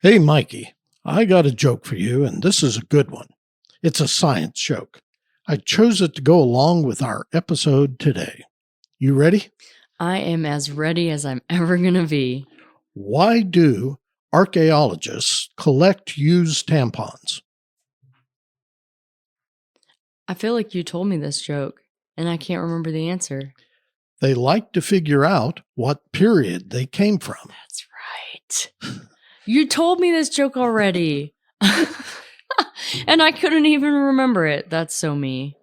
Hey, Mikey, I got a joke for you, and this is a good one. It's a science joke. I chose it to go along with our episode today. You ready? I am as ready as I'm ever going to be. Why do archaeologists collect used tampons? I feel like you told me this joke, and I can't remember the answer. They like to figure out what period they came from. That's right. You told me this joke already. And I couldn't even remember it. That's so me.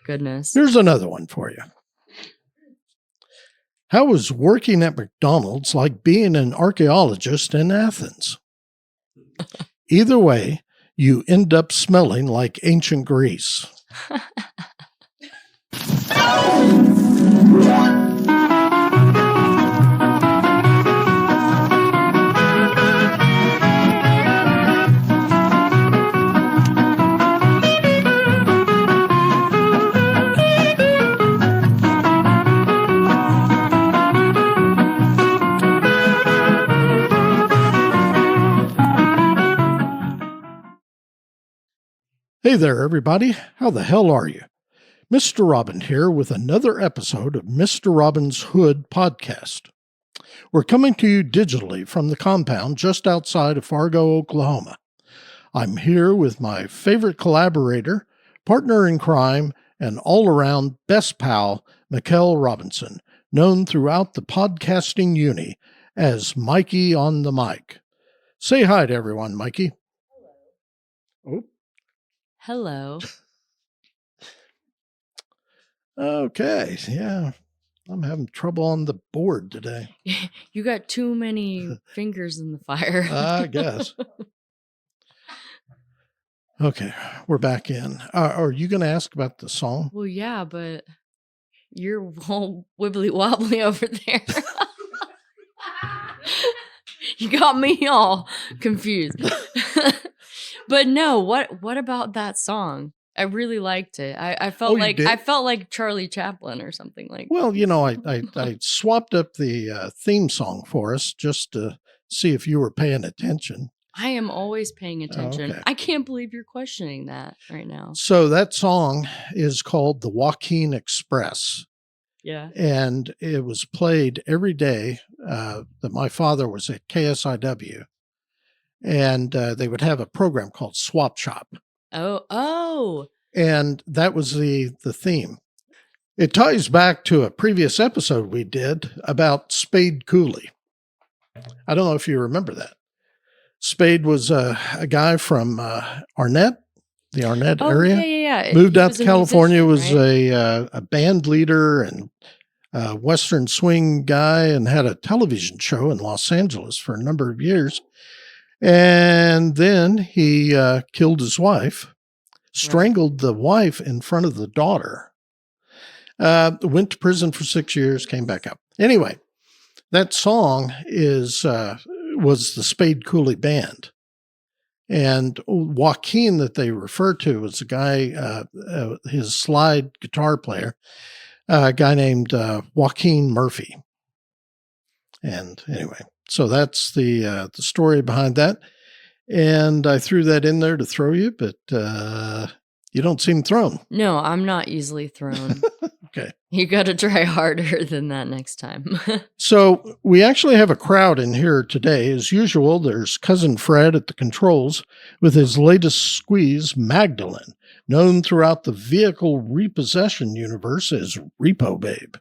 Goodness. Here's another one for you. How is working at McDonald's like being an archaeologist in Athens? Either way, you end up smelling like ancient Greece. Hey there, everybody. How the hell are you? Mr. Robin here with another episode of Mr. Robin's Hood podcast. We're coming to you digitally from the compound just outside of Fargo, Oklahoma. I'm here with my favorite collaborator, partner in crime, and all-around best pal, Mikel Robinson, known throughout the podcasting uni as Mikey-on-the-Mic. Say hi to everyone, Mikey. Hello. Hello. Okay, yeah. I'm having trouble on the board today. You got too many fingers in the fire. I guess. Okay, we're back in. Are you going to ask about the song? Well, yeah, but you're all wibbly wobbly over there. You got me all confused. But no, what about that song? I really liked it. I felt I felt like Charlie Chaplin or something like. Well, you know, I swapped up the theme song for us just to see if you were paying attention. I am always paying attention. Okay. I can't believe you're questioning that right now. So that song is called the Joaquin Express. Yeah. And it was played every day that my father was at KSIW. And they would have a program called Swap Shop. Oh. And that was the theme. It ties back to a previous episode we did about Spade Cooley. I don't know if you remember that. Spade was a guy from Arnett, the Arnett area. Yeah. Moved out to California, musician, was a band leader and a Western swing guy, and had a television show in Los Angeles for a number of years. And then he killed his wife, strangled the wife in front of the daughter, went to prison for 6 years, came back up. Anyway, that song was the Spade Cooley Band. And Joaquin that they refer to was a guy, his slide guitar player, a guy named Joaquin Murphy. And anyway, so that's the story behind that. And I threw that in there to throw you, but you don't seem thrown. No, I'm not easily thrown. Okay. You got to try harder than that next time. So we actually have a crowd in here today. As usual, there's Cousin Fred at the controls with his latest squeeze, Magdalene, known throughout the vehicle repossession universe as Repo Babe.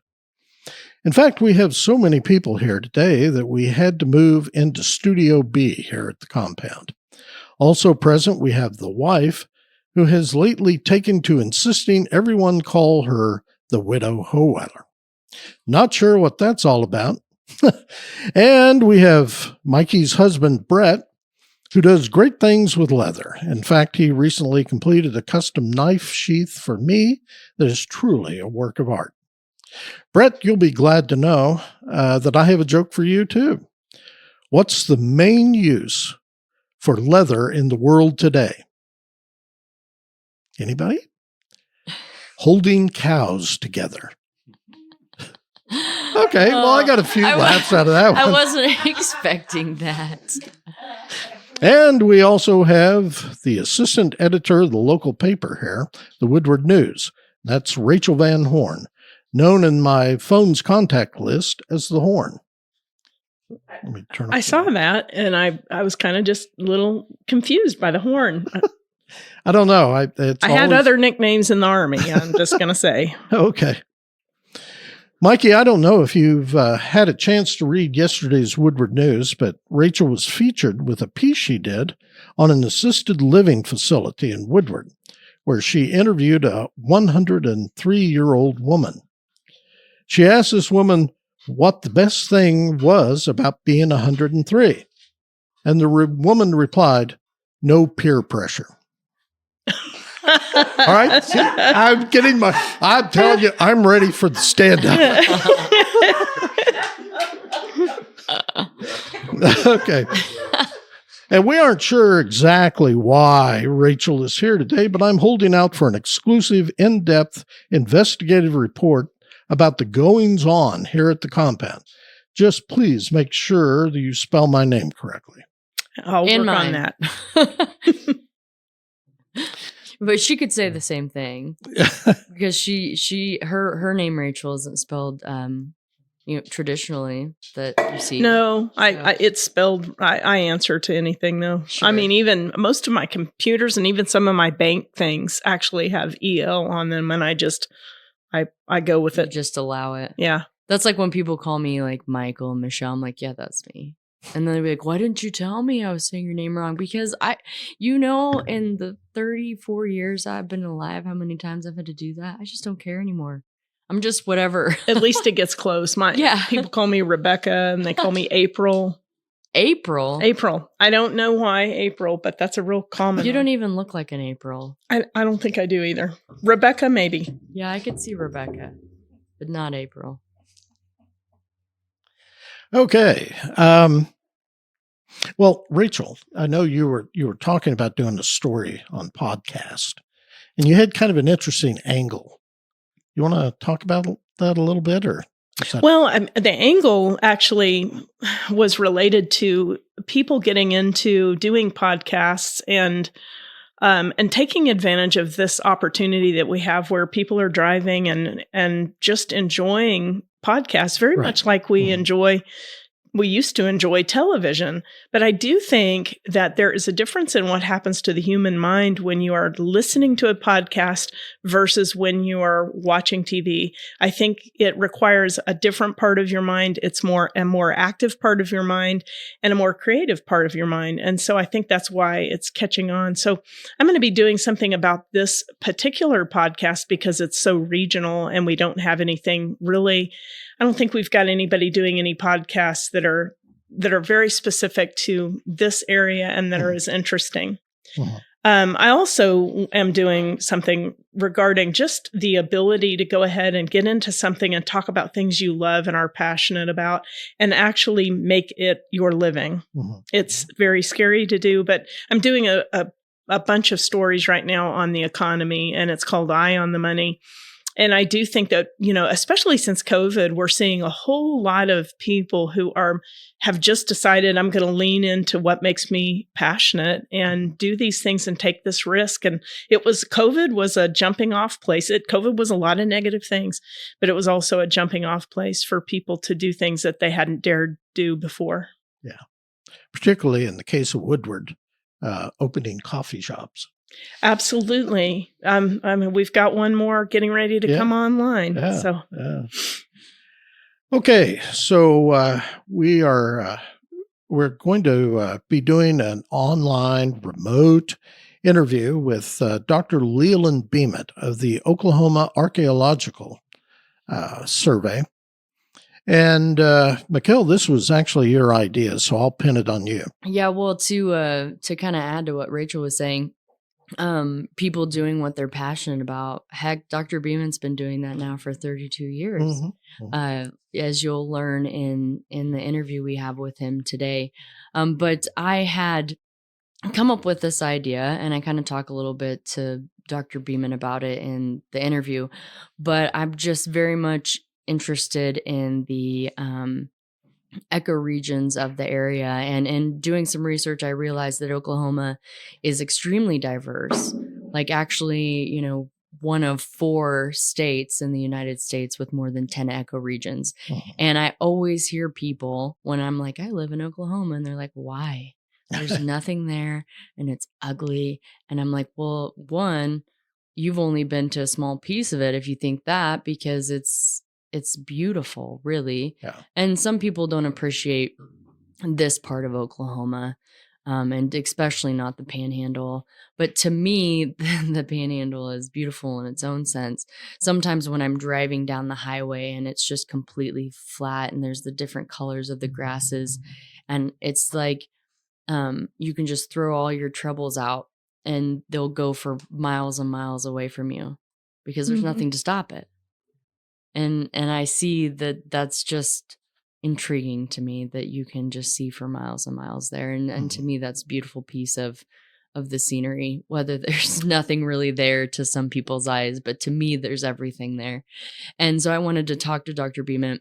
In fact, we have so many people here today that we had to move into Studio B here at the compound. Also present, we have the wife, who has lately taken to insisting everyone call her the Widow Hohweiler. Not sure what that's all about. And we have Mikey's husband, Brett, who does great things with leather. In fact, he recently completed a custom knife sheath for me that is truly a work of art. Brett, you'll be glad to know that I have a joke for you, too. What's the main use for leather in the world today? Anybody? Holding cows together. Okay, well, I got a few laughs out of that one. I wasn't expecting that. And we also have the assistant editor of the local paper here, the Woodward News. That's Rachel Van Horn, known in my phone's contact list as the Horn. Let me turn I saw that, and I was kind of just a little confused by the Horn. I don't know. I had other nicknames in the Army, I'm just going to say. Okay. Mikey, I don't know if you've had a chance to read yesterday's Woodward News, but Rachel was featured with a piece she did on an assisted living facility in Woodward, where she interviewed a 103-year-old woman. She asked this woman what the best thing was about being 103. And the woman replied, no peer pressure. All right. See, I'm telling you, I'm ready for the stand-up. Okay. And we aren't sure exactly why Rachel is here today, but I'm holding out for an exclusive, in-depth investigative report about the goings-on here at the compound. Just please make sure that you spell my name correctly. I'll work on that. But she could say the same thing because her name Rachel isn't spelled traditionally that you see. No, it's spelled. I answer to anything though. Sure. I mean, even most of my computers and even some of my bank things actually have EL on them, and I go with it. Just allow it. Yeah, that's like when people call me like Michael and Michelle. I'm like, yeah, that's me. And then they'd be like, why didn't you tell me I was saying your name wrong? Because in the 34 years I've been alive, how many times I've had to do that? I just don't care anymore. I'm just whatever. At least it gets close. People call me Rebecca and they call me April. April? I don't know why April, but that's a real common. You don't even look like an April. I don't think I do either. Rebecca, maybe. Yeah, I could see Rebecca, but not April. Okay. Well, Rachel, I know you were talking about doing a story on podcast, and you had kind of an interesting angle. You want to talk about that a little bit, or? Well, the angle actually was related to people getting into doing podcasts and taking advantage of this opportunity that we have, where people are driving and just enjoying podcasts very much like we used to enjoy television. But I do think that there is a difference in what happens to the human mind when you are listening to a podcast versus when you are watching TV. I think it requires a different part of your mind. It's a more active part of your mind and a more creative part of your mind. And so I think that's why it's catching on. So I'm going to be doing something about this particular podcast because it's so regional and we don't have anything really. I don't think we've got anybody doing any podcasts that are very specific to this area and that are as interesting. Mm-hmm. I also am doing something regarding just the ability to go ahead and get into something and talk about things you love and are passionate about and actually make it your living. Mm-hmm. It's very scary to do, but I'm doing a bunch of stories right now on the economy, and it's called Eye on the Money. And I do think that, especially since COVID, we're seeing a whole lot of people who have just decided I'm going to lean into what makes me passionate and do these things and take this risk. And COVID was a jumping off place. COVID was a lot of negative things, but it was also a jumping off place for people to do things that they hadn't dared do before. Yeah. Particularly in the case of Woodward, opening coffee shops. Absolutely. I mean, we've got one more getting ready to come online. Yeah. Okay. So we're going to be doing an online remote interview with Dr. Leland Bement of the Oklahoma Archaeological Survey. And Mikel, this was actually your idea, so I'll pin it on you. Yeah. Well, to kind of add to what Rachel was saying, people doing what they're passionate about. Heck, Dr. Bement's been doing that now for 32 years. Mm-hmm. Mm-hmm. As you'll learn in the interview we have with him today. But I had come up with this idea, and I kind of talk a little bit to Dr. Bement about it in the interview, but I'm just very much interested in the ecoregions of the area. And in doing some research, I realized that Oklahoma is extremely diverse. Like actually, you know, one of 4 states in the United States with more than 10 ecoregions. And I always hear people when I'm like, I live in Oklahoma, and they're like, why? There's nothing there and it's ugly. And I'm like, well, one, you've only been to a small piece of it if you think that, because it's beautiful, really. Yeah. And some people don't appreciate this part of Oklahoma, and especially not the Panhandle. But to me, the Panhandle is beautiful in its own sense. Sometimes when I'm driving down the highway and it's just completely flat and there's the different colors of the grasses, and it's like you can just throw all your troubles out and they'll go for miles and miles away from you because there's nothing to stop it. And I see that that's just intriguing to me, that you can just see for miles and miles there. And to me, that's a beautiful piece of the scenery, whether there's nothing really there to some people's eyes, but to me, there's everything there. And so I wanted to talk to Dr. Bement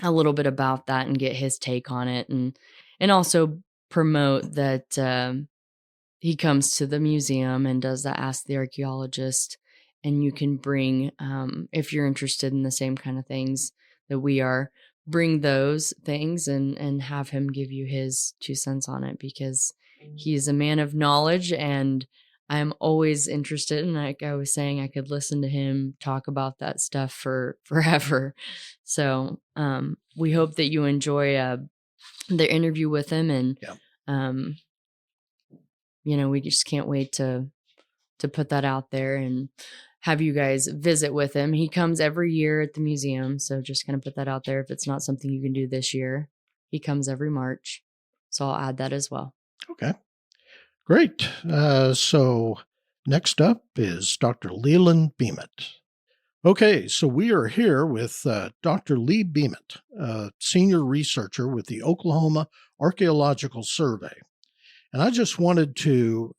a little bit about that and get his take on it, and also promote that he comes to the museum and does the Ask the Archaeologist. And you can bring, if you're interested in the same kind of things that we are, bring those things and have him give you his 2 cents on it, because he is a man of knowledge, and I'm always interested. And like I was saying, I could listen to him talk about that stuff for forever. So we hope that you enjoy the interview with him, and you know, we just can't wait to put that out there and have you guys visit with him. He comes every year at the museum, so just gonna put that out there. If it's not something you can do this year, he comes every March, so I'll add that as well. Okay, great. So next up is Dr. Leland Bement. Okay, so we are here with Dr. Lee Bement, a senior researcher with the Oklahoma Archaeological Survey. And I just wanted to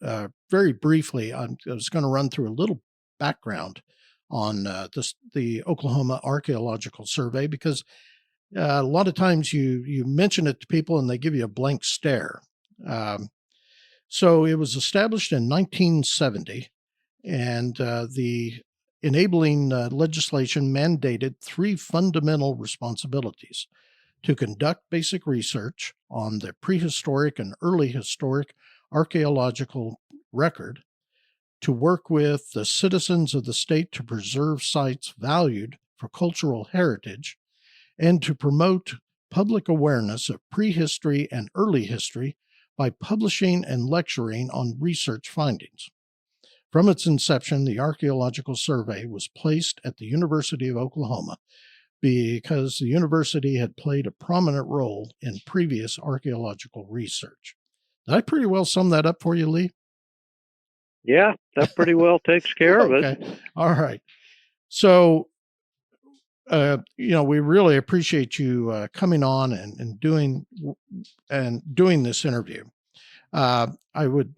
very briefly, I was going to run through a little background on the Oklahoma Archaeological Survey, because a lot of times you mention it to people and they give you a blank stare. So it was established in 1970, and the enabling legislation mandated 3 fundamental responsibilities: to conduct basic research on the prehistoric and early historic archaeological record, to work with the citizens of the state to preserve sites valued for cultural heritage, and to promote public awareness of prehistory and early history by publishing and lecturing on research findings. From its inception, the Archaeological Survey was placed at the University of Oklahoma because the university had played a prominent role in previous archaeological research. Did I pretty well sum that up for you, Lee? Yeah, that pretty well takes care of it. Okay. All right. So, we really appreciate you coming on and doing this interview. I would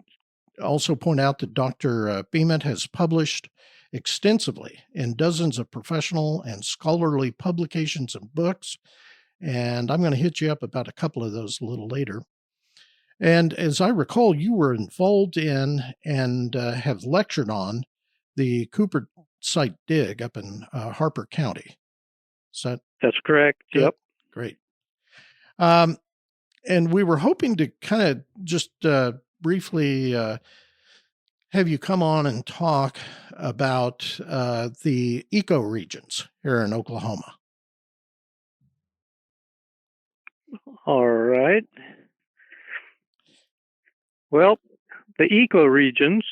also point out that Dr. Bement has published extensively in dozens of professional and scholarly publications and books, and I'm going to hit you up about a couple of those a little later. And as I recall, you were involved in and have lectured on the Cooper site dig up in Harper County. That's correct. Good? Yep. Great. And we were hoping to kind of just briefly have you come on and talk about the ecoregions here in Oklahoma. All right. Well, the ecoregions,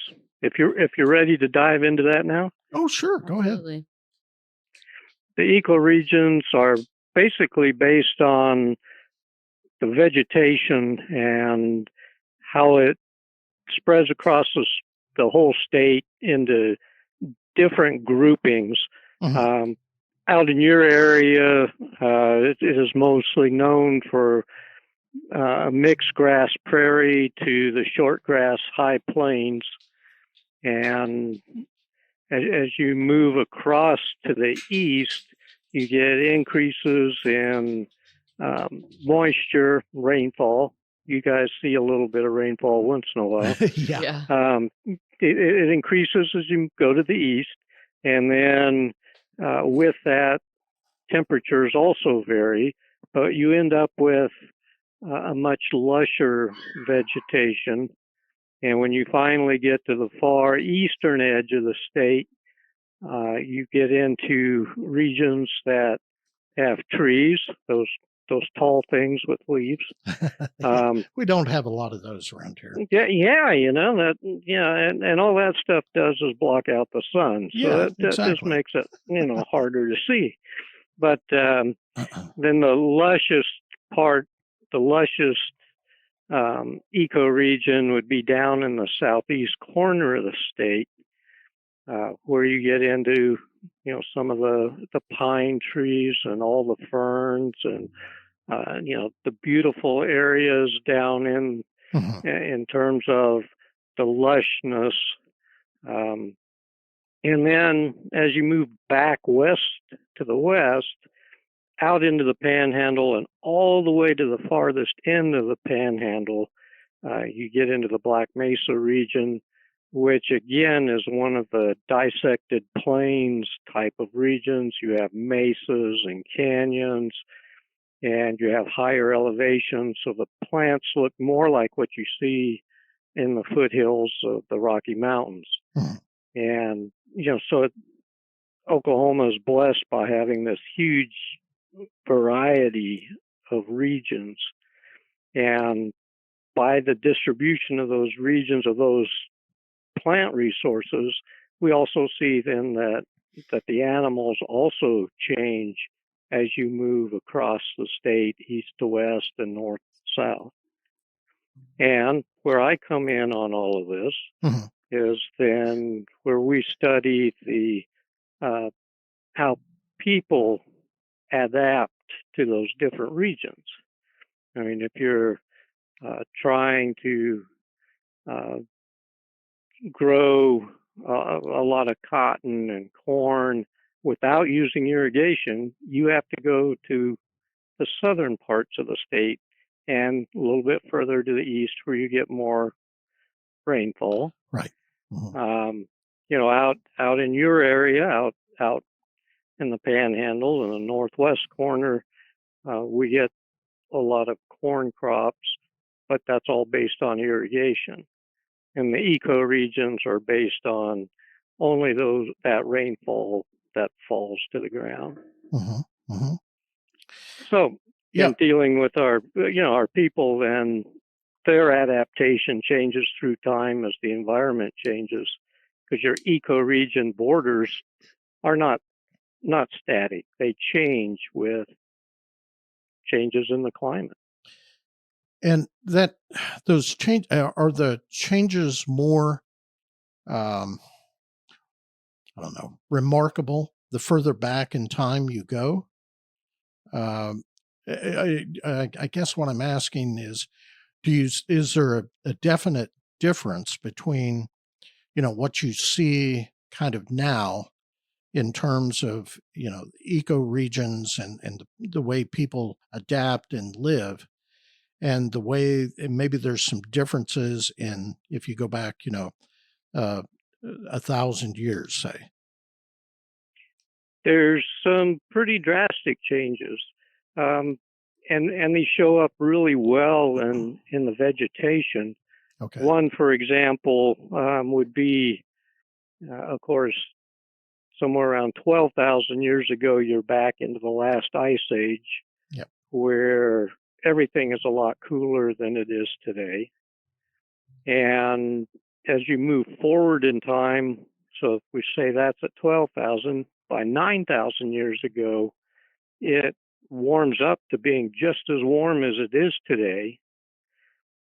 if you're ready to dive into that now. Oh, sure. Go ahead. Absolutely. The ecoregions are basically based on the vegetation and how it spreads across the whole state into different groupings. Mm-hmm. Out in your area, it is mostly known for a mixed grass prairie to the short grass high plains. And as you move across to the east, you get increases in moisture, rainfall. You guys see a little bit of rainfall once in a while. Yeah. It increases as you go to the east, and then with that, temperatures also vary, but you end up with a much lusher vegetation. And when you finally get to the far eastern edge of the state, you get into regions that have trees, those tall things with leaves. We don't have a lot of those around here. Yeah, you know that. Yeah, and all that stuff does is block out the sun, so that just makes it harder to see. But then the luscious part, the luscious ecoregion would be down in the southeast corner of the state, where you get into some of the pine trees and all the ferns and the beautiful areas down in terms of the lushness. And then as you move back west to the west, out into the Panhandle and all the way to the farthest end of the Panhandle, you get into the Black Mesa region, which again is one of the dissected plains type of regions. You have mesas and canyons, and you have higher elevations, so the plants look more like what you see in the foothills of the Rocky Mountains. And so Oklahoma is blessed by having this huge variety of regions, and by the distribution of those regions, of those plant resources, we also see then that the animals also change as you move across the state, east to west and north to south. And where I come in on all of this is then where we study the how people adapt to those different regions. I mean, if you're trying to grow a lot of cotton and corn without using irrigation, you have to go to the southern parts of the state and a little bit further to the east where you get more rainfall. Right. Out in your area, out in the Panhandle in the northwest corner, we get a lot of corn crops, but that's all based on irrigation. And the ecoregions are based on only that rainfall that falls to the ground. So, in dealing with our people, then their adaptation changes through time as the environment changes, because your ecoregion borders are not static; they change with changes in the climate. And those change are the changes more, I don't know, remarkable the further back in time you go. I guess what I'm asking is, is there a definite difference between, what you see kind of now in terms of, ecoregions and the way people adapt and live, and the way maybe there's some differences in if you go back, 1,000 years, say? There's some pretty drastic changes, and they show up really well in the vegetation. Okay. One, for example, would be, of course, somewhere around 12,000 years ago, you're back into the last ice age, where everything is a lot cooler than it is today. And as you move forward in time, so if we say that's at 12,000, by 9,000 years ago, it warms up to being just as warm as it is today,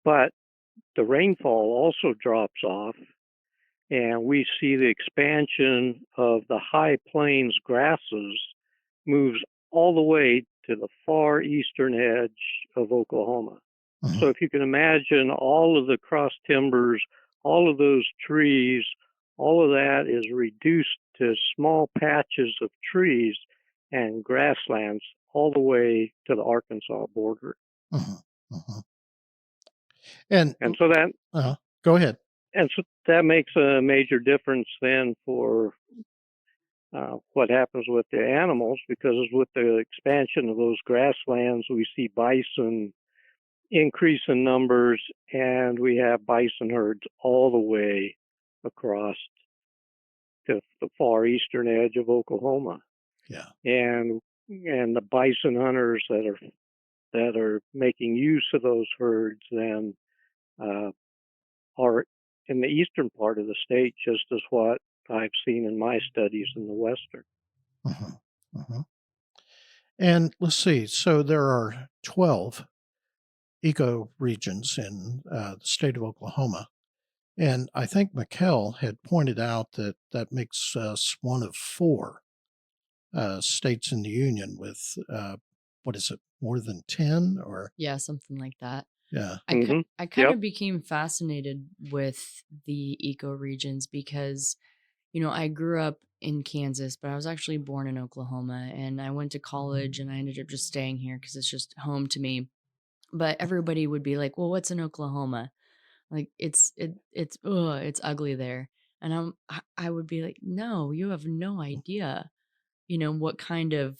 but the rainfall also drops off, and we see the expansion of the high plains grasses moves all the way to the far eastern edge of Oklahoma. So if you can imagine all of the cross timbers, all of those trees, all of that is reduced to small patches of trees and grasslands all the way to the Arkansas border. Mm-hmm. Mm-hmm. And so that go ahead. And so that makes a major difference then for what happens with the animals, because with the expansion of those grasslands, we see bison increase in numbers, and we have bison herds all the way across to the far eastern edge of Oklahoma. Yeah. And the bison hunters that are making use of those herds then are in the eastern part of the state, just as what I've seen in my studies in the western. Mm-hmm. Mm-hmm. And let's see. So there are 12 ecoregions in the state of Oklahoma. And I think Mikel had pointed out that that makes us one of 4 states in the union with, what is it, more than 10 or? Yeah, something like that. Yeah. I kind of became fascinated with the ecoregions because, I grew up in Kansas, but I was actually born in Oklahoma, and I went to college and I ended up just staying here because it's just home to me. But everybody would be like, well, what's in Oklahoma? Like it's ugly there. And I would be like, no, you have no idea, what kind of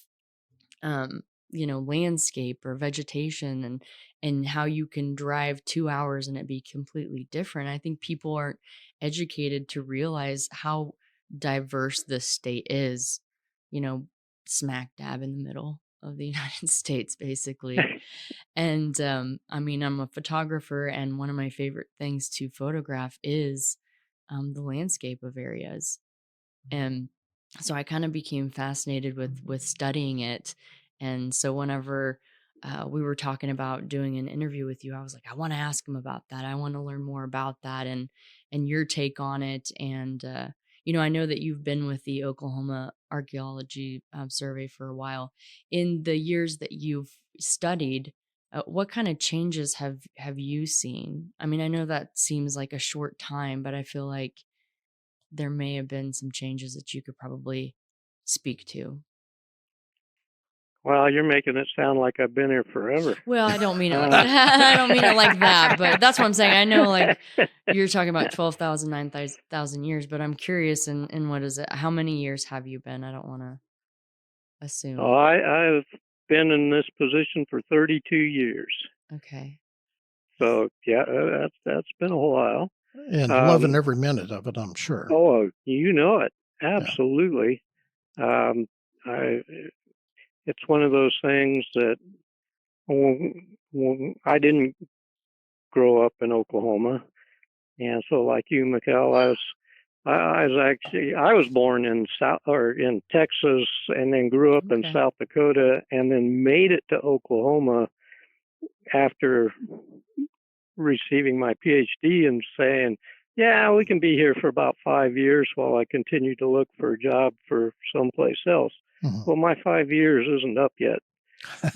landscape or vegetation and how you can drive 2 hours and it be completely different. I think people aren't educated to realize how diverse this state is, smack dab in the middle of the United States, basically. And I'm a photographer, and one of my favorite things to photograph is the landscape of areas. And so I kind of became fascinated with studying it. And so whenever we were talking about doing an interview with you, I was like, I want to ask him about that. I want to learn more about that and your take on it. And I know that you've been with the Oklahoma Archaeology Survey for a while. In the years that you've studied, what kind of changes have you seen? I mean, I know that seems like a short time, but I feel like there may have been some changes that you could probably speak to. Well, you're making it sound like I've been here forever. Well, I don't mean it. I don't mean it like that, but that's what I'm saying. I know, like, you're talking about 12,000, 9,000 years, but I'm curious. In what is it? How many years have you been? I don't want to assume. Oh, I've been in this position for 32 years. Okay. So yeah, that's been a while. And loving every minute of it, I'm sure. Oh, you know it. Absolutely. Yeah. It's one of those things that I didn't grow up in Oklahoma, and so like you, Mikel, I was born in in Texas, and then grew up in South Dakota, and then made it to Oklahoma after receiving my PhD and saying, yeah, we can be here for about 5 years while I continue to look for a job for someplace else. Mm-hmm. Well, my 5 years isn't up yet.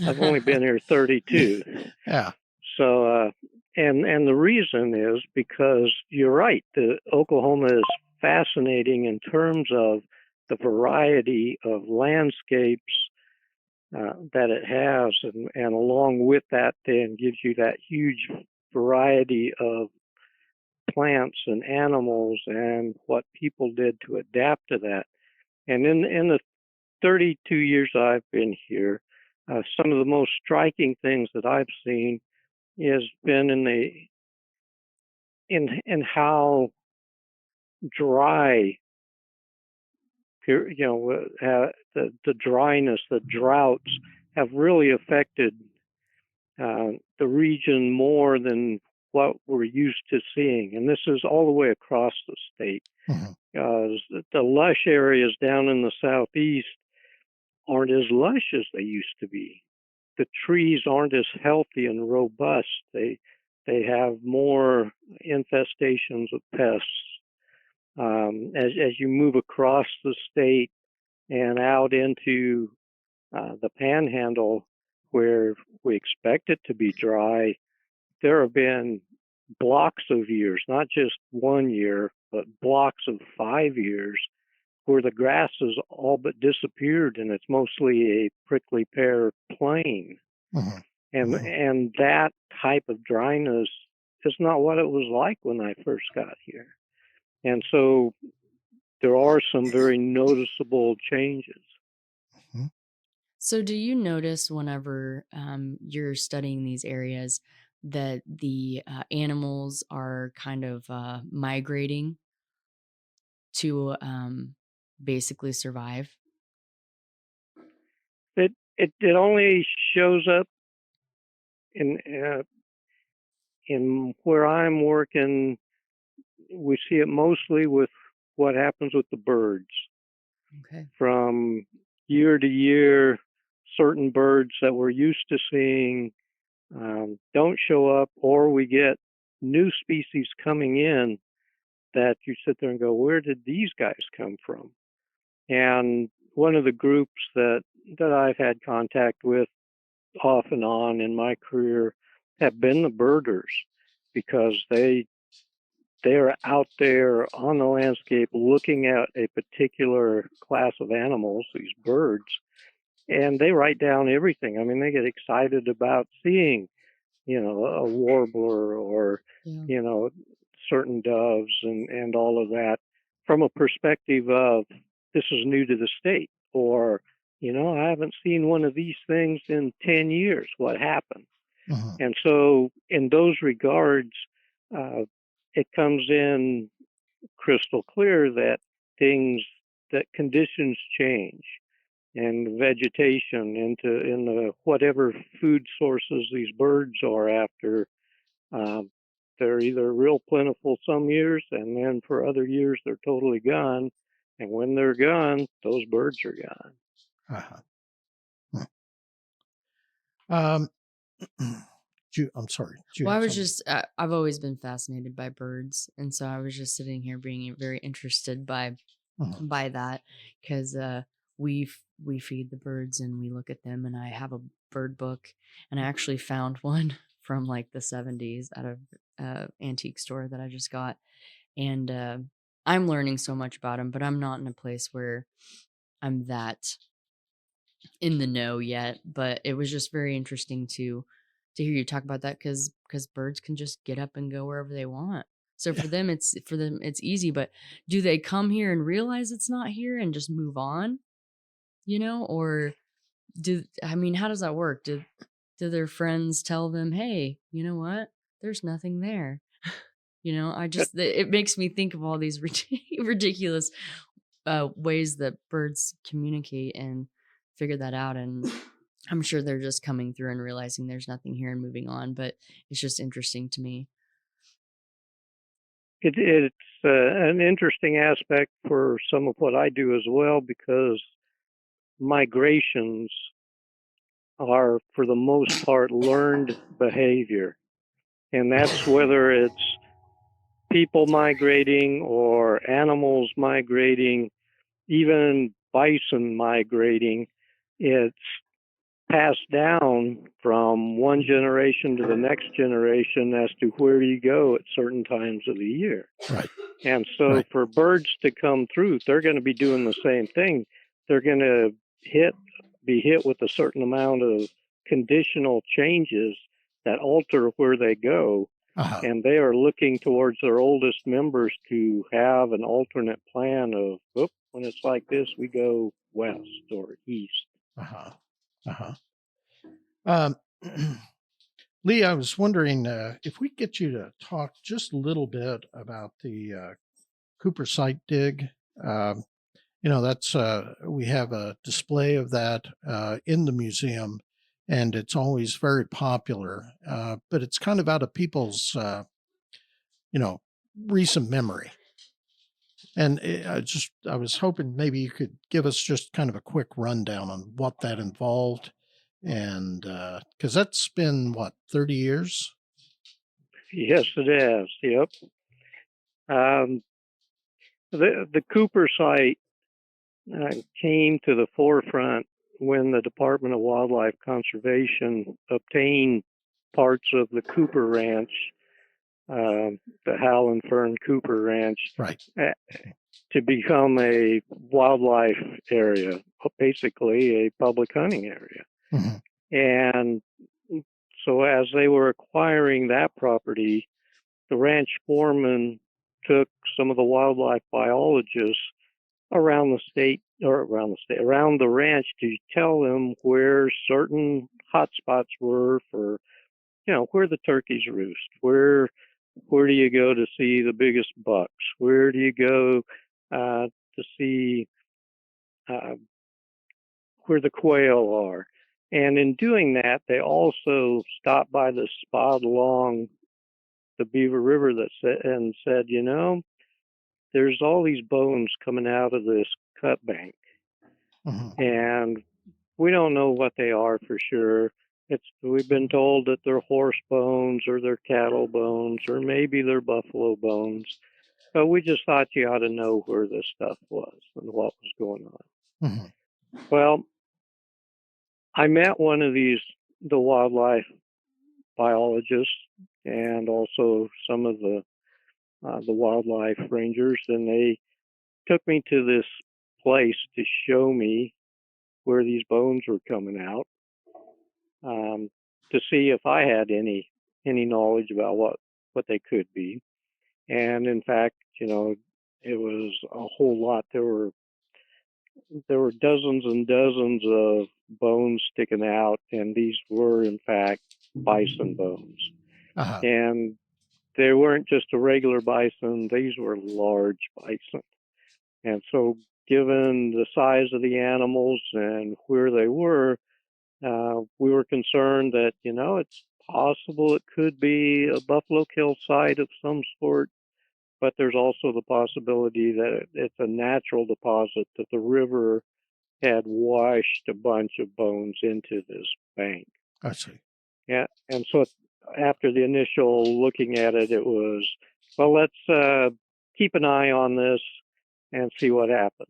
I've only been here 32. Yeah. So, and the reason is because you're right. Oklahoma is fascinating in terms of the variety of landscapes that it has, and along with that, then gives you that huge variety of plants and animals and what people did to adapt to that. And in the 32 years I've been here, some of the most striking things that I've seen has been in how dry, the dryness, the droughts have really affected the region more than what we're used to seeing. And this is all the way across the state. Mm-hmm. The lush areas down in the southeast aren't as lush as they used to be. The trees aren't as healthy and robust. They have more infestations of pests. As you move across the state and out into the Panhandle, where we expect it to be dry, there have been blocks of years, not just 1 year, but blocks of 5 years, where the grass has all but disappeared, and it's mostly a prickly pear plain. Mm-hmm. And that type of dryness is not what it was like when I first got here. And so there are some very noticeable changes. Mm-hmm. So do you notice whenever you're studying these areas that the animals are kind of migrating to basically survive? It only shows up in where I'm working. We see it mostly with what happens with the birds. Okay. From year to year, certain birds that we're used to seeing don't show up, or we get new species coming in that you sit there and go, where did these guys come from? And one of the groups that I've had contact with off and on in my career have been the birders, because they're out there on the landscape looking at a particular class of animals, these birds, and they write down everything. I mean, they get excited about seeing, a warbler or, certain doves and all of that from a perspective of this is new to the state, or, I haven't seen one of these things in 10 years. What happened? Uh-huh. And so in those regards, it comes in crystal clear that conditions change, and vegetation in the whatever food sources these birds are after, they're either real plentiful some years, and then for other years they're totally gone. And when they're gone, those birds are gone. Uh-huh. I'm sorry. Well, I was just, I've always been fascinated by birds. And so I was just sitting here being very interested by that, because we feed the birds and we look at them, and I have a bird book, and I actually found one from like the 70s at a antique store that I just got. And I'm learning so much about them, but I'm not in a place where I'm that in the know yet. But it was just very interesting to hear you talk about that, because birds can just get up and go wherever they want. So for them it's easy. But do they come here and realize it's not here and just move on? Or how does that work? Do their friends tell them, hey, you know what? There's nothing there. It makes me think of all these ridiculous ways that birds communicate and figure that out. And I'm sure they're just coming through and realizing there's nothing here and moving on, but it's just interesting to me. It's an interesting aspect for some of what I do as well, because migrations are, for the most part, learned behavior. And that's whether it's people migrating or animals migrating, even bison migrating. It's passed down from one generation to the next generation as to where you go at certain times of the year. Right. And so for birds to come through, they're going to be doing the same thing. They're going to be hit with a certain amount of conditional changes that alter where they go. Uh-huh. And they are looking towards their oldest members to have an alternate plan of, when it's like this, we go west or east. Uh-huh. Uh-huh. Lee, I was wondering if we get you to talk just a little bit about the Cooper site dig. That's we have a display of that in the museum, and it's always very popular, but it's kind of out of people's recent memory. And I was hoping maybe you could give us just kind of a quick rundown on what that involved. And because that's been 30 years? Yes, it has. Yep. The Cooper site came to the forefront when the Department of Wildlife Conservation obtained parts of the Cooper Ranch the Howland Fern Cooper Ranch, Right. To become a wildlife area, basically a public hunting area. Mm-hmm. And so as they were acquiring that property, the ranch foreman took some of the wildlife biologists around the ranch to tell them where certain hot spots were for, where the turkeys roost, where do you go to see the biggest bucks, where do you go to see where the quail are. And in doing that, they also stopped by the spot along the Beaver River and said, there's all these bones coming out of this cut bank. Mm-hmm. And we don't know what they are for sure. We've been told that they're horse bones or they're cattle bones or maybe they're buffalo bones. But we just thought you ought to know where this stuff was and what was going on. Mm-hmm. Well, I met one of the wildlife biologists and also some of the wildlife rangers, and they took me to this place to show me where these bones were coming out, to see if I had any knowledge about what they could be. And in fact, it was a whole lot. There were dozens and dozens of bones sticking out, and these were in fact bison bones. Uh-huh. And they weren't just a regular bison; these were large bison. And so, given the size of the animals and where they were, we were concerned that, it's possible it could be a buffalo kill site of some sort, but there's also the possibility that it's a natural deposit that the river had washed a bunch of bones into this bank. I see. Yeah, and so after the initial looking at it, it was, well, let's keep an eye on this and see what happens,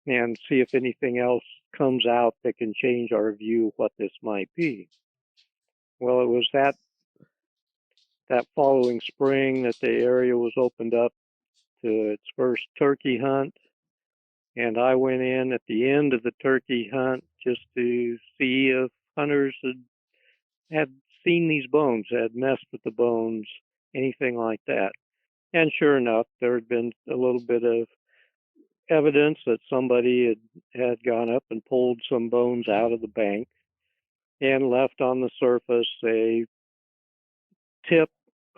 and see if anything else comes out that can change our view of what this might be. Well, it was that following spring that the area was opened up to its first turkey hunt, and I went in at the end of the turkey hunt just to see if hunters had seen these bones, had messed with the bones, anything like that. And sure enough, there had been a little bit of evidence that somebody had gone up and pulled some bones out of the bank and left on the surface a tip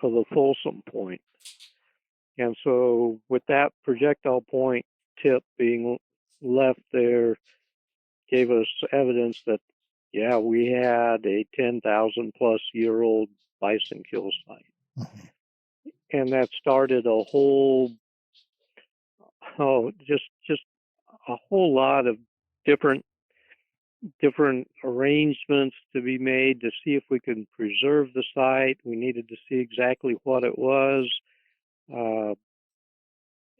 of a Folsom point. And so with that projectile point tip being left there gave us evidence that, yeah, we had a 10,000 plus year old bison kill site. Mm-hmm. And that started a whole, just a whole lot of different arrangements to be made to see if we can preserve the site. We needed to see exactly what it was,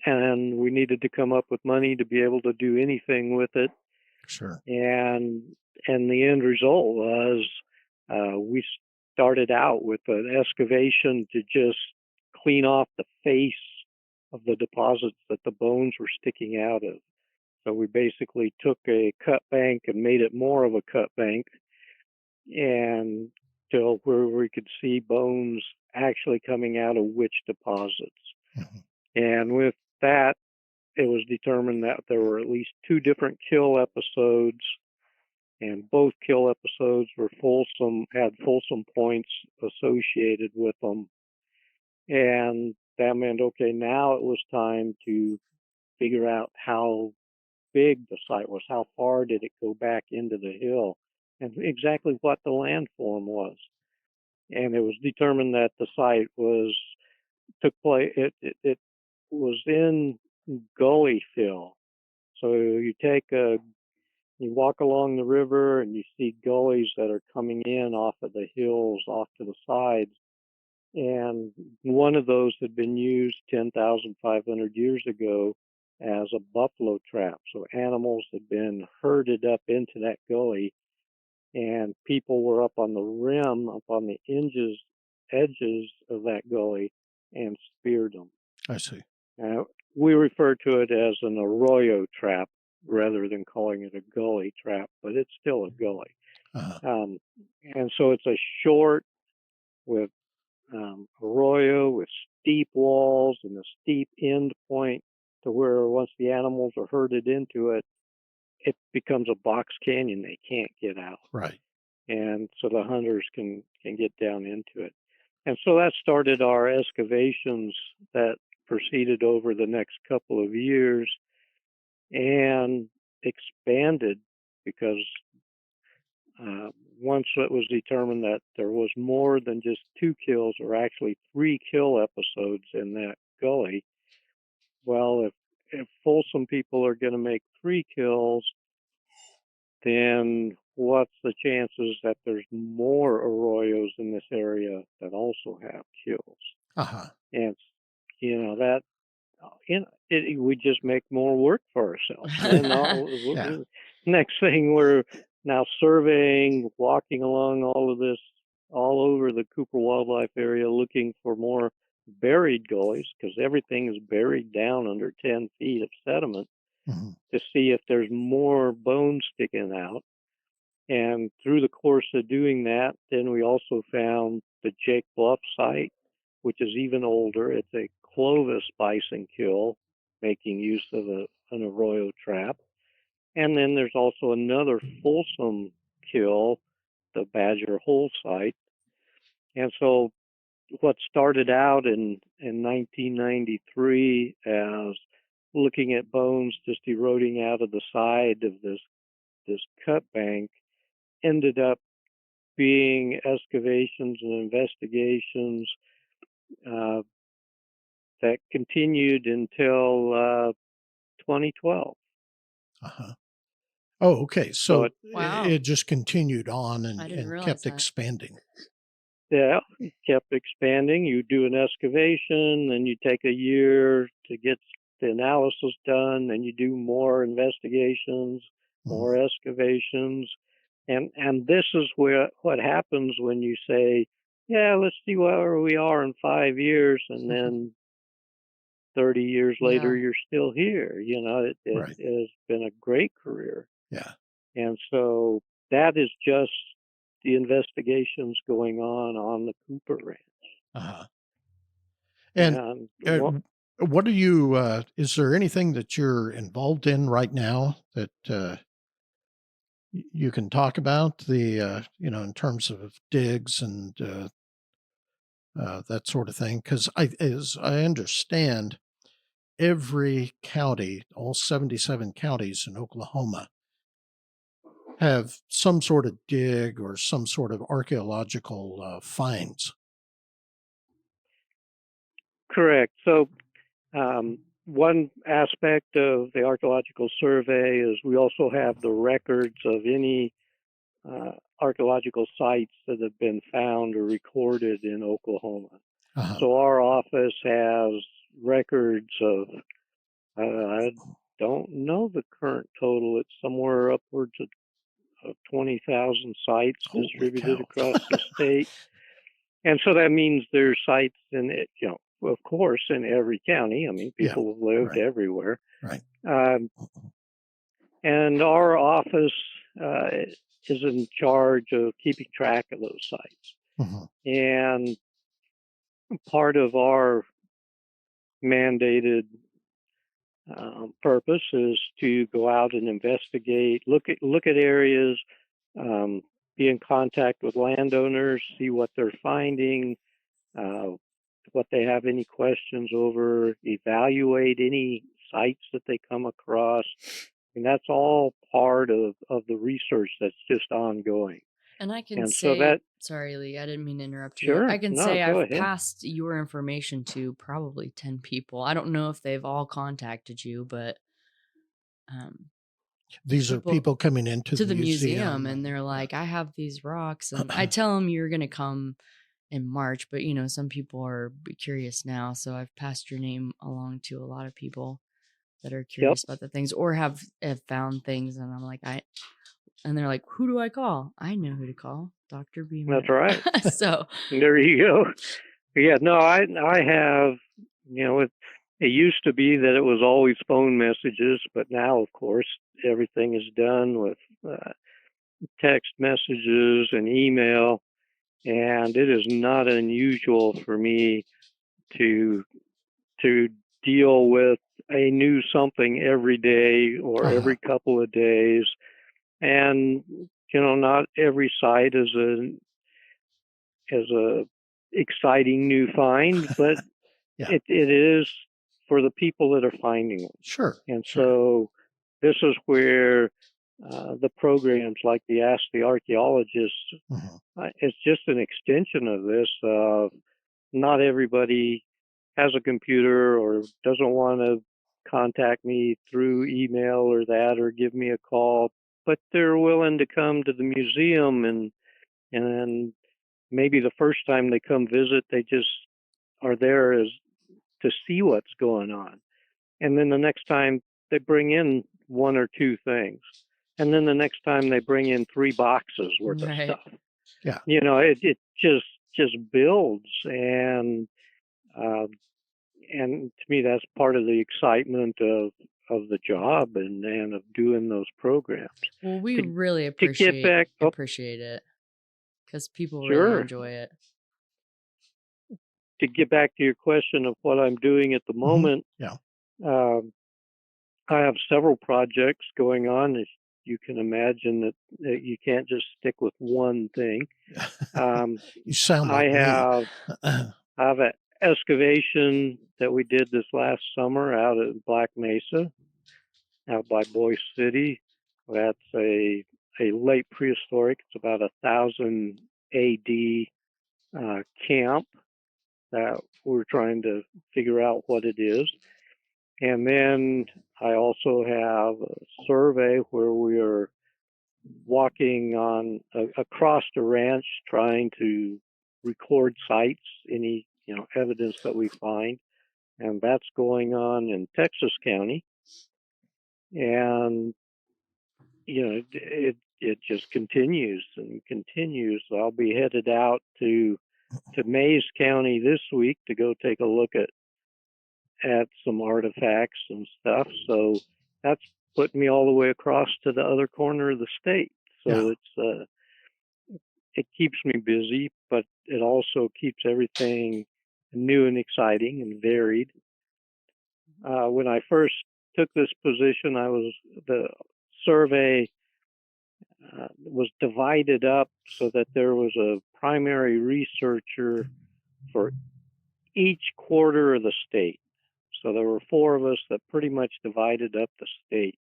and we needed to come up with money to be able to do anything with it. Sure. And the end result was we started out with an excavation to just clean off the face of the deposits that the bones were sticking out of. So we basically took a cut bank and made it more of a cut bank, and till where we could see bones actually coming out of witch deposits. Mm-hmm. And with that, it was determined that there were at least 2 different kill episodes, and both kill episodes were had Folsom points associated with them. And that meant, okay, now it was time to figure out how big the site was, how far did it go back into the hill, and exactly what the landform was. And it was determined that the site took place. It was in gully fill. So you walk along the river and you see gullies that are coming in off of the hills, off to the sides. And one of those had been used 10,500 years ago as a buffalo trap. So animals had been herded up into that gully, and people were up on the rim, up on the edges of that gully and speared them. I see. We refer to it as an arroyo trap rather than calling it a gully trap, but it's still a gully. And so it's a short with arroyo with steep walls and a steep end point to where once the animals are herded into it, it becomes a box canyon. They can't get out. Right. And so the hunters can get down into it. And so that started our excavations that proceeded over the next couple of years and expanded because once it was determined that there was more than just 2 kills, or actually 3 kill episodes in that gully, well, if Folsom people are going to make 3 kills, then what's the chances that there's more arroyos in this area that also have kills? And, that, we just make more work for ourselves. And next thing, we're now surveying, walking along all of this, all over the Cooper Wildlife Area, looking for more buried gullies, because everything is buried down under 10 feet of sediment, to see if there's more bones sticking out. And through the course of doing that, then we also found the Jake Bluff site, which is even older. It's a Clovis bison kill, making use of an arroyo trap. And then there's also another Folsom kill, the Badger Hole site. And so what started out in 1993 as looking at bones just eroding out of the side of this cut bank ended up being excavations and investigations that continued until 2012. Oh, okay. So wow. it just continued on and kept that. expanding. Yeah, it kept expanding. You do an excavation, then you take a year to get the analysis done, then you do more investigations, more excavations. And this is what happens when you say, yeah, let's see where we are in 5 years, and then 30 years later, you're still here. It has been a great career. Yeah. And so that is just the investigations going on the Cooper Ranch. And what are you, is there anything that you're involved in right now that you can talk about, in terms of digs and that sort of thing? Because as I understand, every county, all 77 counties in Oklahoma, have some sort of dig or some sort of archaeological finds. Correct. So one aspect of the Archaeological Survey is we also have the records of any archaeological sites that have been found or recorded in Oklahoma. So our office has records of, I don't know the current total, it's somewhere upwards of 20,000 sites distributed across the state. And so that means there's sites in it, of course, in every county. I mean, people have lived everywhere. Right. And our office is in charge of keeping track of those sites. And part of our mandated purpose is to go out and investigate, look at areas, be in contact with landowners, see what they're finding, what they have any questions over, evaluate any sites that they come across. And that's all part of the research that's just ongoing. And I can say, so that, sorry, Lee, I didn't mean to interrupt you. Sure. I can say I've ahead. passed your information to probably 10 people. I don't know if they've all contacted you, but these are people coming into the museum, and they're like, I have these rocks, and I tell them you're going to come in March, but some people are curious now, so I've passed your name along to a lot of people that are curious about the things or have found things, and I'm like, And they're like, who do I call? I know who to call. Dr. Bement. That's right. So there you go. Yeah, no, I have, it used to be that it was always phone messages, but now, of course, everything is done with text messages and email, and it is not unusual for me to deal with a new something every day or every couple of days, and not every site is a exciting new find, but it is for the people that are finding them. Sure. And so this is where the programs like the Ask the Archaeologist, it's just an extension of this. Not everybody has a computer or doesn't want to contact me through email or that, or give me a call, but they're willing to come to the museum, and maybe the first time they come visit, they just are there as to see what's going on. And then the next time they bring in one or two things. And then the next time they bring in 3 boxes worth of stuff. Yeah. It just builds, and to me that's part of the excitement of the job and of doing those programs. Well, we really appreciate it because people really enjoy it. To get back to your question of what I'm doing at the moment, I have several projects going on. As you can imagine that you can't just stick with one thing. You sound like I have an excavation that we did this last summer out at Black Mesa, out by Boise City. That's a late prehistoric. It's about 1000 AD camp that we're trying to figure out what it is. And then I also have a survey where we are walking on across the ranch trying to record sites, any evidence that we find, and that's going on in Texas County. And it just continues and continues. I'll be headed out to Mays County this week to go take a look at some artifacts and stuff. So that's putting me all the way across to the other corner of the state. So it keeps me busy, but it also keeps everything new and exciting and varied. When I first took this position, the survey was divided up so that there was a primary researcher for each quarter of the state. So there were 4 of us that pretty much divided up the state.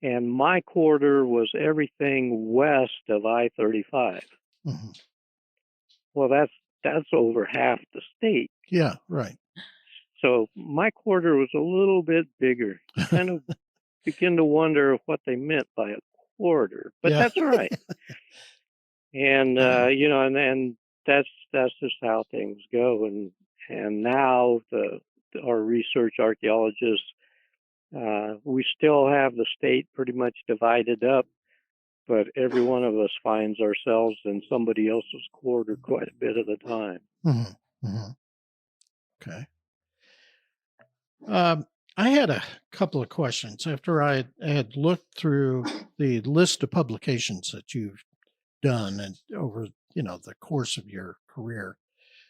And my quarter was everything west of I-35. Mm-hmm. Well, that's over half the state. Yeah, right. So my quarter was a little bit bigger. You kind of begin to wonder what they meant by a quarter, but that's all right. And and that's just how things go. And now our research archaeologists, we still have the state pretty much divided up, but every one of us finds ourselves in somebody else's quarter quite a bit of the time. Mm-hmm. Mm-hmm. Okay. I had a couple of questions after I had looked through the list of publications that you've done and over the course of your career.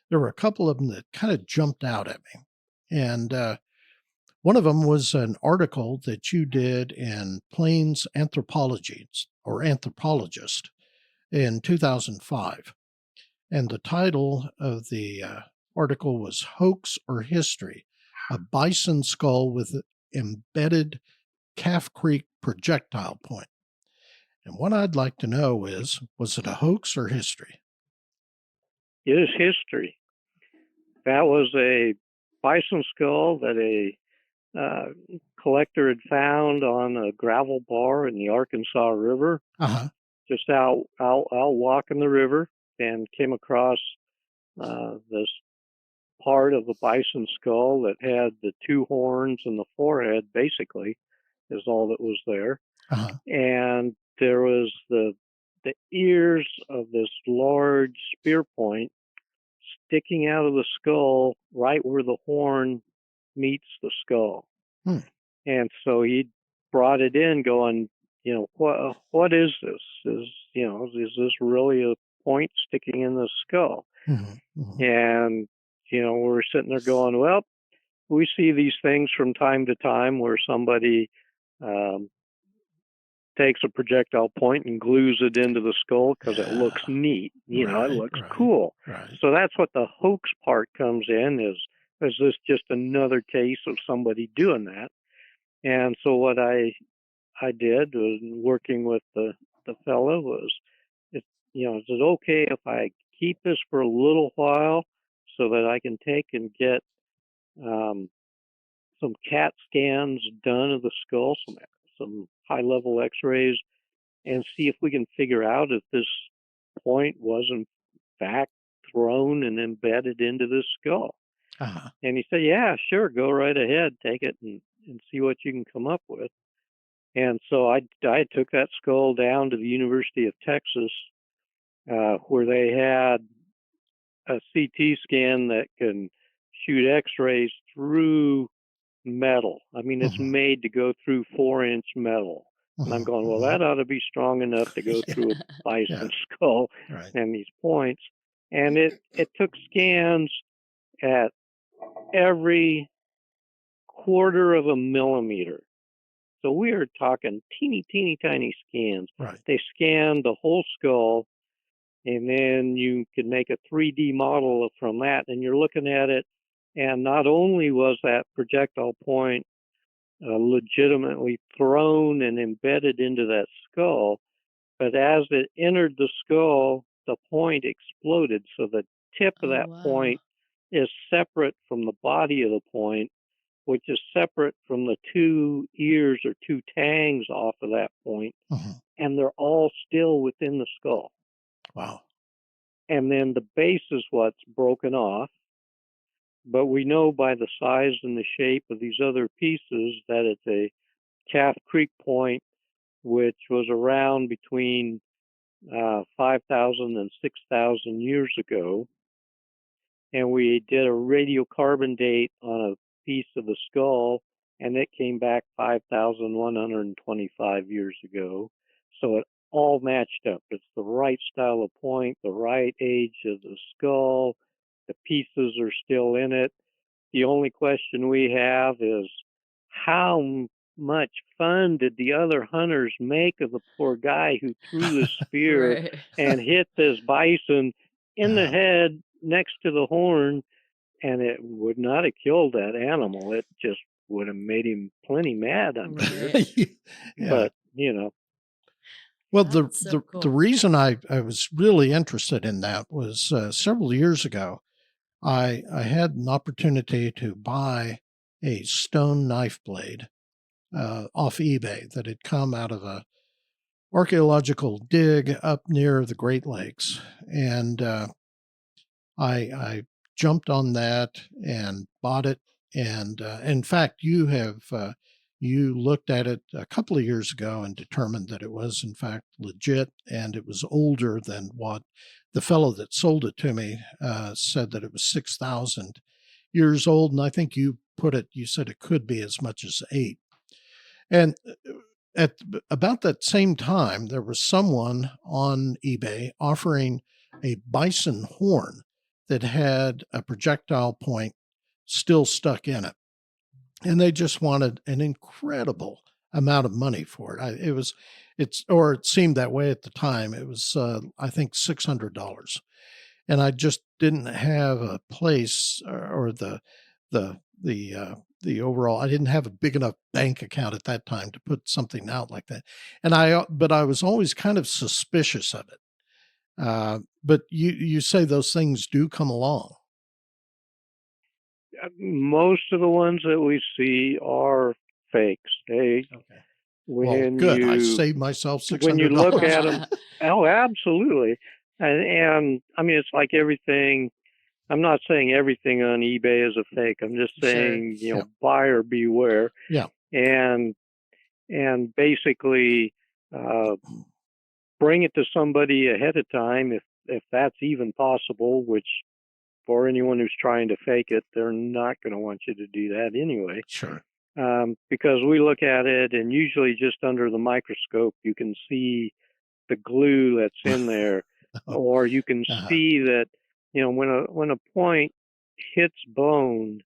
There were a couple of them that kind of jumped out at me, and one of them was an article that you did in Plains Anthropology or Anthropologist in 2005, and the title of the article was "Hoax or History: A Bison Skull with Embedded Calf Creek Projectile Point." And what I'd like to know is, was it a hoax or history? It is history. That was a bison skull that a collector had found on a gravel bar in the Arkansas River, just out walking the river, and came across this part of a bison skull that had the 2 horns and the forehead, basically, is all that was there. And there was the ears of this large spear point sticking out of the skull right where the horn meets the skull. And so he brought it in going, what is this? Is this really a point sticking in the skull? And, we're sitting there going, well, we see these things from time to time where somebody takes a projectile point and glues it into the skull because it looks neat. It looks cool. So that's what the hoax part comes in is this just another case of somebody doing that? And so what I did was working with the fellow was, is it okay if I keep this for a little while so that I can take and get some CAT scans done of the skull, some high-level X-rays, and see if we can figure out if this point was in fact thrown and embedded into this skull. And he said, yeah, sure, go right ahead, take it and see what you can come up with. And so I took that skull down to the University of Texas, where they had a CT scan that can shoot X-rays through metal. I mean, it's made to go through 4-inch metal. And I'm going, well, that ought to be strong enough to go through a bison skull and these points. And it took scans at every quarter of a millimeter. So we are talking teeny tiny scans. They scanned the whole skull, and then you can make a 3D model from that, and you're looking at it, and not only was that projectile point legitimately thrown and embedded into that skull, but as it entered the skull, the point exploded. So the tip of that point is separate from the body of the point, which is separate from the 2 ears or 2 tangs off of that point, and they're all still within the skull. Wow. And then the base is what's broken off, but we know by the size and the shape of these other pieces that it's a Calf Creek point, which was around between 5,000 and 6,000 years ago. And we did a radiocarbon date on a piece of the skull, and it came back 5,125 years ago. So it all matched up. It's the right style of point, the right age of the skull. The pieces are still in it. The only question we have is how much fun did the other hunters make of the poor guy who threw the spear and hit this bison in the head next to the horn, and it would not have killed that animal. It just would have made him plenty mad, I'm sure. But, Well, the reason I was really interested in that was several years ago, I had an opportunity to buy a stone knife blade off eBay that had come out of a archaeological dig up near the Great Lakes. And I jumped on that and bought it. And in fact, you looked at it a couple of years ago and determined that it was in fact legit, and it was older than what the fellow that sold it to me said, that it was 6,000 years old. And I think you said it could be as much as 8. And at about that same time, there was someone on eBay offering a bison horn that had a projectile point still stuck in it. And they just wanted an incredible amount of money for it. It seemed that way at the time. It was, I think, $600. And I just didn't have a place or the overall, I didn't have a big enough bank account at that time to put something out like that. But I was always kind of suspicious of it. But you say those things do come along. Most of the ones that we see are fakes. Good. I saved myself $600. When you look at them, oh, absolutely. And I mean, it's like everything. I'm not saying everything on eBay is a fake. I'm just saying, buyer beware. Yeah. And basically, bring it to somebody ahead of time if that's even possible, which for anyone who's trying to fake it, they're not going to want you to do that anyway. Sure. Because we look at it, and usually just under the microscope, you can see the glue that's in there, or you can see that, when a point hits bone,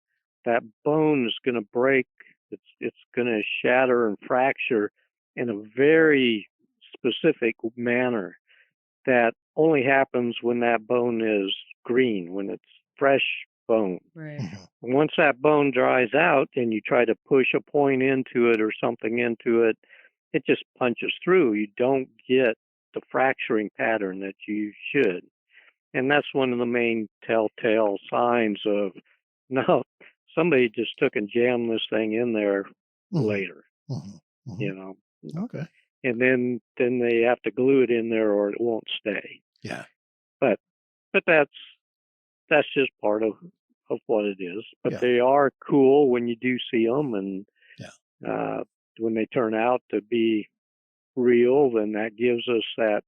that bone is going to break. It's going to shatter and fracture in a very specific manner that only happens when that bone is green, when it's fresh bone. Right. Once that bone dries out and you try to push a point into it or something into it, it just punches through. You don't get the fracturing pattern that you should. And that's one of the main telltale signs of, no, somebody just took and jammed this thing in there later, Okay. And then they have to glue it in there or it won't stay. Yeah. But that's just part of what it is. But they are cool when you do see them, and when they turn out to be real, then that gives us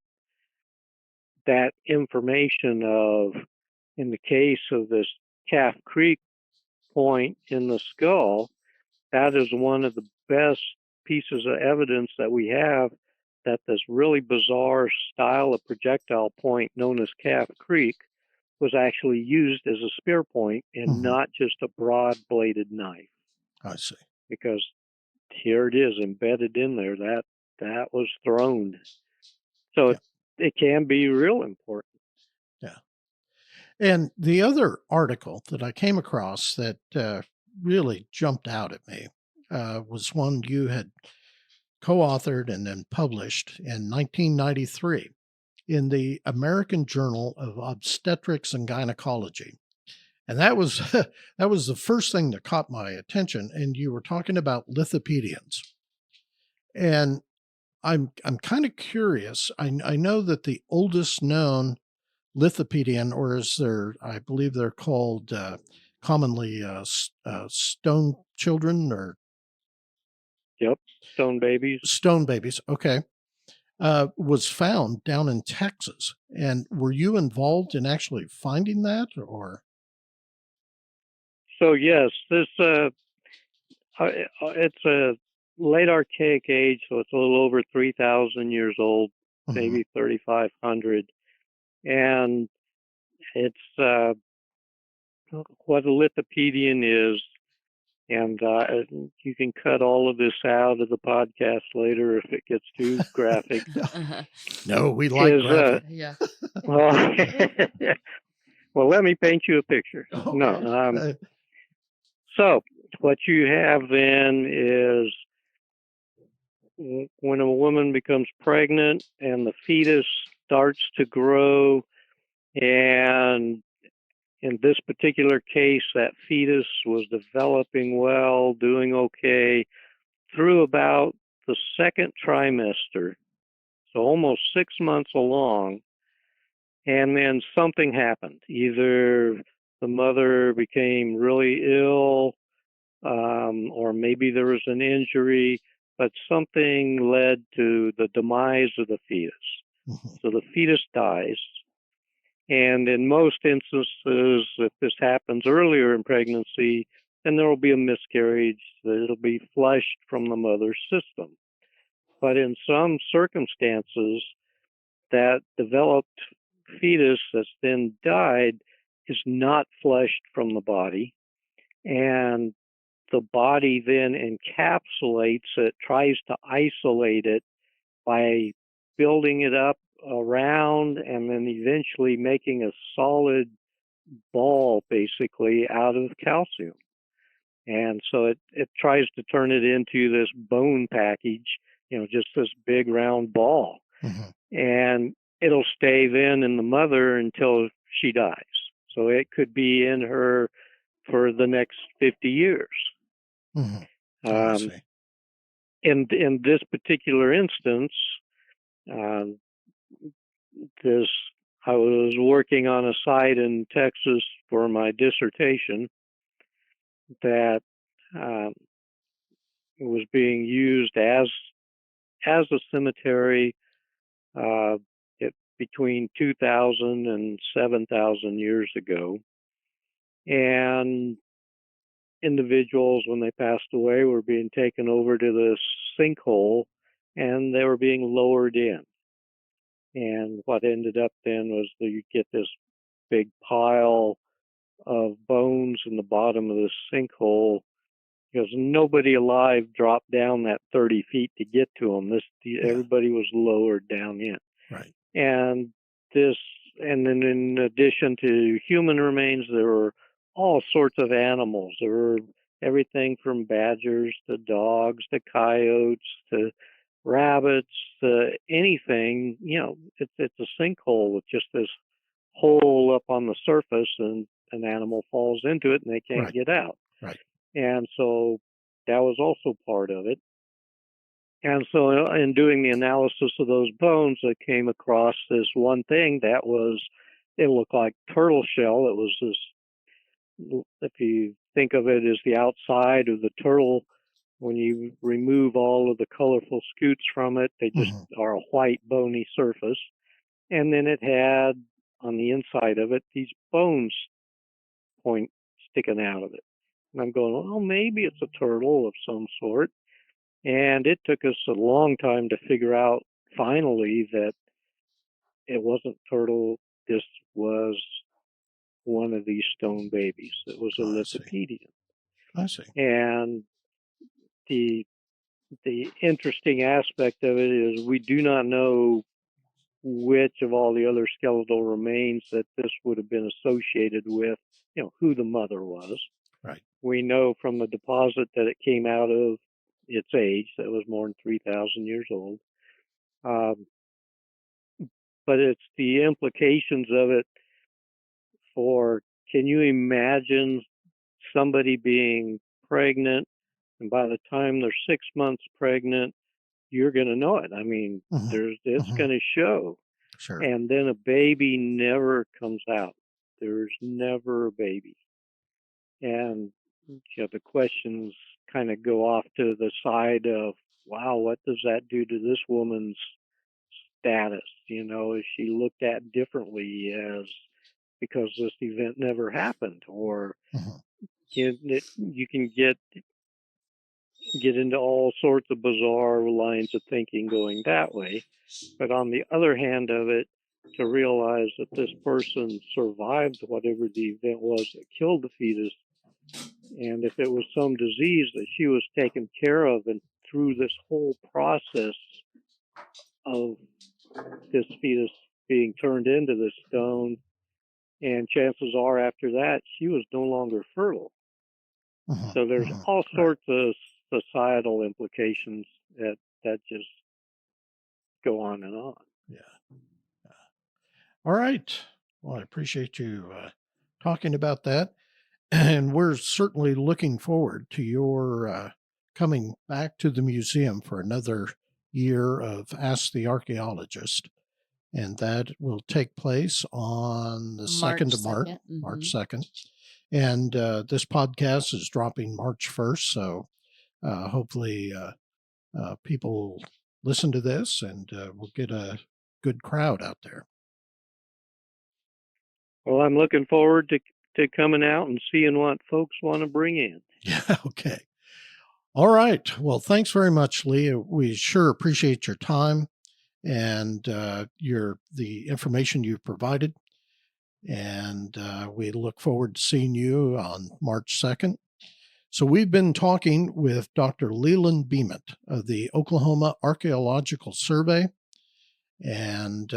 that information of, in the case of this Calf Creek point in the skull, that is one of the best pieces of evidence that we have that this really bizarre style of projectile point known as Calf Creek was actually used as a spear point and not just a broad-bladed knife. I see. Because here it is embedded in there. That was thrown. So it can be real important. Yeah. And the other article that I came across that really jumped out at me was one you had co-authored and then published in 1993 in the American Journal of Obstetrics and Gynecology. And that was that was the first thing that caught my attention. And you were talking about Lithopedians. And I'm kind of curious. I know that the oldest known Lithopedian, or as I believe they're called commonly stone children, or stone babies. Stone babies. Okay. Was found down in Texas. And were you involved in actually finding that, or? So yes, this it's a late Archaic age, so it's a little over 3,000 years old, maybe 3,500, and it's what a Lithopedian is. And you can cut all of this out of the podcast later if it gets too graphic. No, we like graphic. Yeah. Well, let me paint you a picture. Okay. No. So what you have then is when a woman becomes pregnant and the fetus starts to grow, and in this particular case, that fetus was developing well, doing okay, through about the second trimester, so almost 6 months along, and then something happened. Either the mother became really ill, or maybe there was an injury, but something led to the demise of the fetus. So the fetus dies. And in most instances, if this happens earlier in pregnancy, then there will be a miscarriage, that it'll be flushed from the mother's system. But in some circumstances, that developed fetus that's then died is not flushed from the body, and the body then encapsulates it, tries to isolate it by building it up around and then eventually making a solid ball basically out of calcium. And so it tries to turn it into this bone package, just this big round ball. And it'll stay then in the mother until she dies. So it could be in her for the next 50 years. In this particular instance, I was working on a site in Texas for my dissertation that was being used as as a cemetery between 2,000 and 7,000 years ago. And individuals, when they passed away, were being taken over to this sinkhole, and they were being lowered in. And what ended up then was that you get this big pile of bones in the bottom of this sinkhole, because nobody alive dropped down that 30 feet to get to them. Everybody was lowered down in. Right. And then in addition to human remains, there were all sorts of animals. There were everything from badgers to dogs to coyotes to rabbits to anything. It's a sinkhole with just this hole up on the surface, and an animal falls into it and they can't get out. Right. And so that was also part of it. And so in doing the analysis of those bones, I came across this one thing that it looked like turtle shell. It was this, if you think of it as the outside of the turtle, when you remove all of the colorful scutes from it, they just are a white bony surface. And then it had on the inside of it these bones sticking out of it. And I'm going, well, maybe it's a turtle of some sort. And it took us a long time to figure out finally that it wasn't turtle. This was one of these stone babies. It was a Lithopedian. I see. And the interesting aspect of it is we do not know which of all the other skeletal remains that this would have been associated with, who the mother was. Right. We know from the deposit that it came out of its age, that was more than 3,000 years old. But it's the implications of it can you imagine somebody being pregnant, and by the time they're 6 months pregnant, you're going to know it. I mean, it's going to show. Sure. And then a baby never comes out. There's never a baby. And the questions kind of go off to the side of, wow, what does that do to this woman's status? Is she looked at differently because this event never happened? Or you can get into all sorts of bizarre lines of thinking going that way. But on the other hand of it, to realize that this person survived whatever the event was that killed the fetus, and if it was some disease that she was taken care of, and through this whole process of this fetus being turned into this stone, and chances are after that she was no longer fertile. So there's all sorts of societal implications that just go on and on. Yeah. All right. Well, I appreciate you talking about that. And we're certainly looking forward to your coming back to the museum for another year of Ask the Archaeologist. And that will take place on the 2nd of March, March 2nd. And this podcast is dropping March 1st. So hopefully people listen to this, and we'll get a good crowd out there. Well, I'm looking forward to coming out and seeing what folks want to bring in. Yeah, okay. All right. Well, thanks very much, Lee. We sure appreciate your time and the information you've provided. And we look forward to seeing you on March 2nd. So we've been talking with Dr. Leland Bement of the Oklahoma Archaeological Survey. And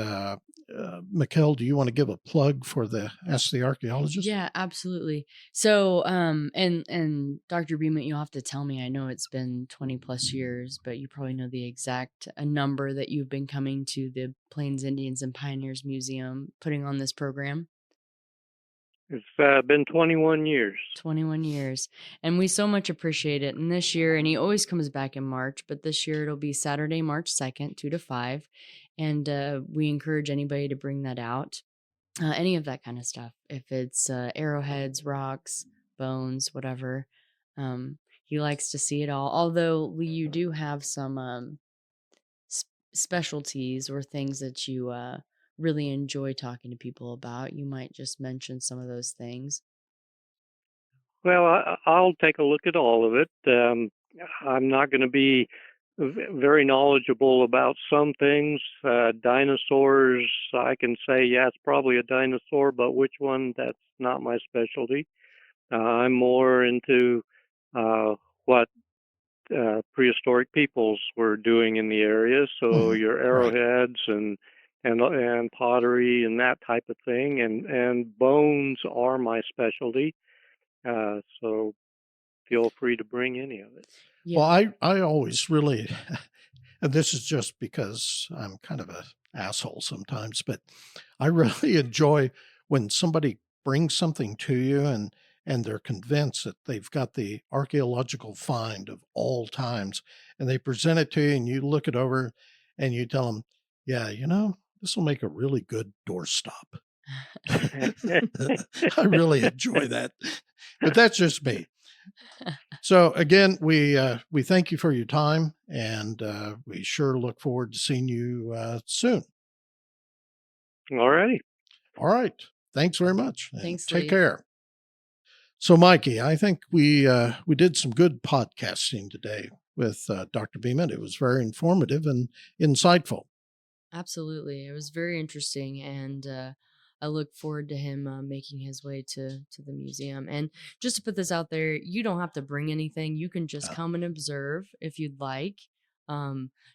Mikel, do you want to give a plug for the Ask the Archaeologist? Yeah, absolutely. So, and Dr. Bement, you'll have to tell me. I know it's been 20 plus years, but you probably know the exact number that you've been coming to the Plains Indians and Pioneers Museum, putting on this program. It's been 21 years. 21 years. And we so much appreciate it. And this year, and he always comes back in March, but this year it'll be Saturday, March 2nd, 2 to 5. And we encourage anybody to bring that out. Any of that kind of stuff. If it's arrowheads, rocks, bones, whatever. He likes to see it all. Although, Lee, you do have some specialties or things that you really enjoy talking to people about, you might just mention some of those things. Well, I'll take a look at all of it. I'm not going to be very knowledgeable about some things. Dinosaurs, I can say, yeah, it's probably a dinosaur, but which one, that's not my specialty. I'm more into what prehistoric peoples were doing in the area. So your arrowheads and pottery and that type of thing, and bones are my specialty. So feel free to bring any of it. Yeah. Well, I always really, and this is just because I'm kind of an asshole sometimes, but I really enjoy when somebody brings something to you and they're convinced that they've got the archaeological find of all times, and they present it to you and you look it over and you tell them, yeah, this will make a really good doorstop. I really enjoy that, but that's just me. So again, we thank you for your time, and we sure look forward to seeing you soon. All righty. All right. Thanks very much. Thanks. Take Lee. care. So, Mikey, I think we did some good podcasting today with Dr. Bement. It was very informative and insightful. Absolutely. It was very interesting, and I look forward to him making his way to the museum. And just to put this out there, you don't have to bring anything. You can just come and observe if you'd like.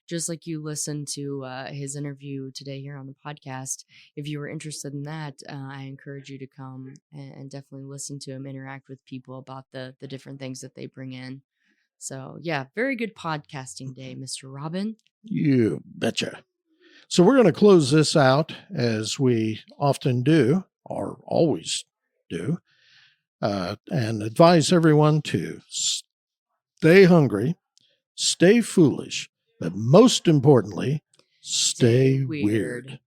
Just like you listened to his interview today here on the podcast. If you were interested in that, I encourage you to come and definitely listen to him, interact with people about the different things that they bring in. So yeah, very good podcasting day, Mr. Robin. You betcha. So we're going to close this out as we often do, or always do, and advise everyone to stay hungry, stay foolish, but most importantly, stay weird.